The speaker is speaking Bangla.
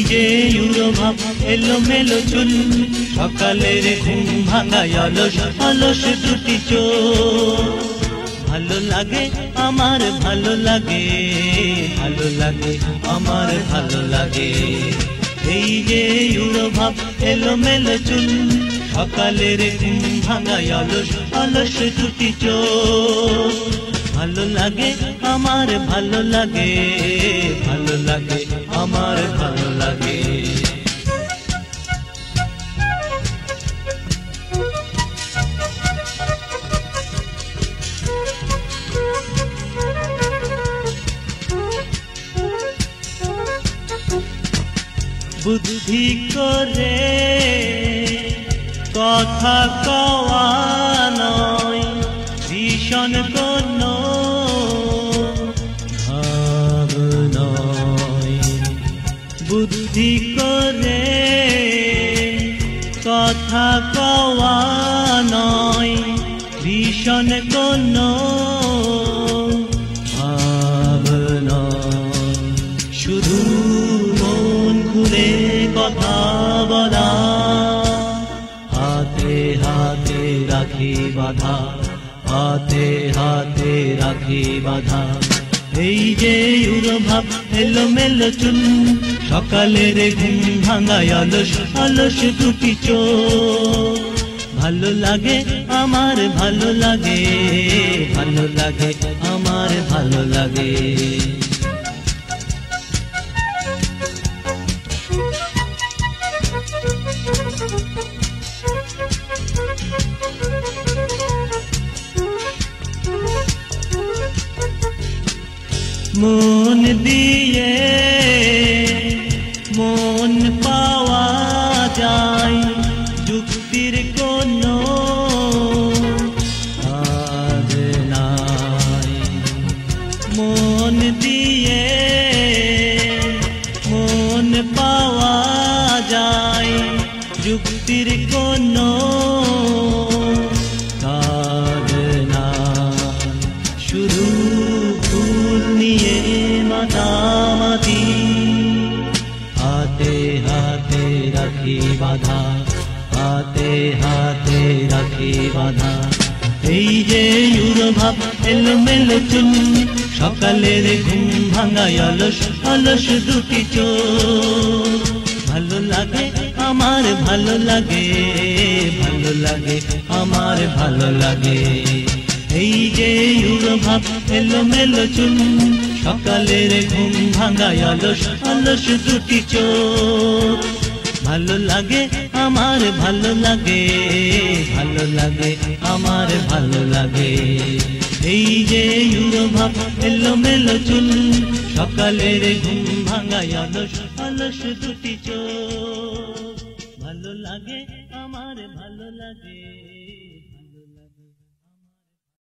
যে ইউরোভাব এলোমেলো চুল, সকালের ঘুম ভাঙায় অলস অলস দুটি চোখ। ভালো লাগে আমার ভালো লাগে, ভালো লাগে আমার ভালো লাগে। এই যে ইউরোভাব এলোমেলো চুল, সকালের ঘুম ভাঙায় অলস অলস দুটি চোখ। ভালো লাগে আমার ভালো লাগে, ভালো লাগে আমার ভালো লাগে। বুদ্ধি করে কথা কওয়া নয়, ভীষণ কোন ভাব নয়। বুদ্ধি করে কথা কওয়া নয়, ভীষণ কোন ভাব নয়। শুধু মন খুলে কথা বলা, হাতে হাতে রাখি বাধা, হাতে হাতে রাখি বাধা। এই যে ইউরোভাব এলোমেলো চুল, সকালের ঘুম ভাঙায় অলস অলস দুটি চোখ। ভালো লাগে আমার ভালো লাগে, ভালো লাগে আমার ভালো লাগে। মন দিয়ে মন পাওয়া যায়, যুক্তির কোনো কাজ নাই। মন দিয়ে মন পাওয়া যায়, যুক্তির কোনো কাজ নাই। শুধু ফুল নিয়ে মাতামাতি, হাতে হাতে রাখি বাধা, হাতে হাতে রাখি বাধা। এই যে ইউরোভাব এলোমেলো চুল, সকালের ঘুম ভাঙায় অলস অলস দুটি চোখ। ভালো লাগে আমার ভালো লাগে, ভালো লাগে আমার ভালো লাগে। এই যে ইউরোভাব এলোমেলো চুল, সকালের ঘুম ভাঙায় অলস অলস দুটি চোখ। ভালো লাগে আমার ভালো লাগে, ভালো লাগে আমার ভালো লাগে। এই যে ইউরোভাব এলোমেলো চুল, সকালের ঘুম ভাঙায় অলস অলস দুটি চোখ। ভালো লাগে আমার ভালো লাগে।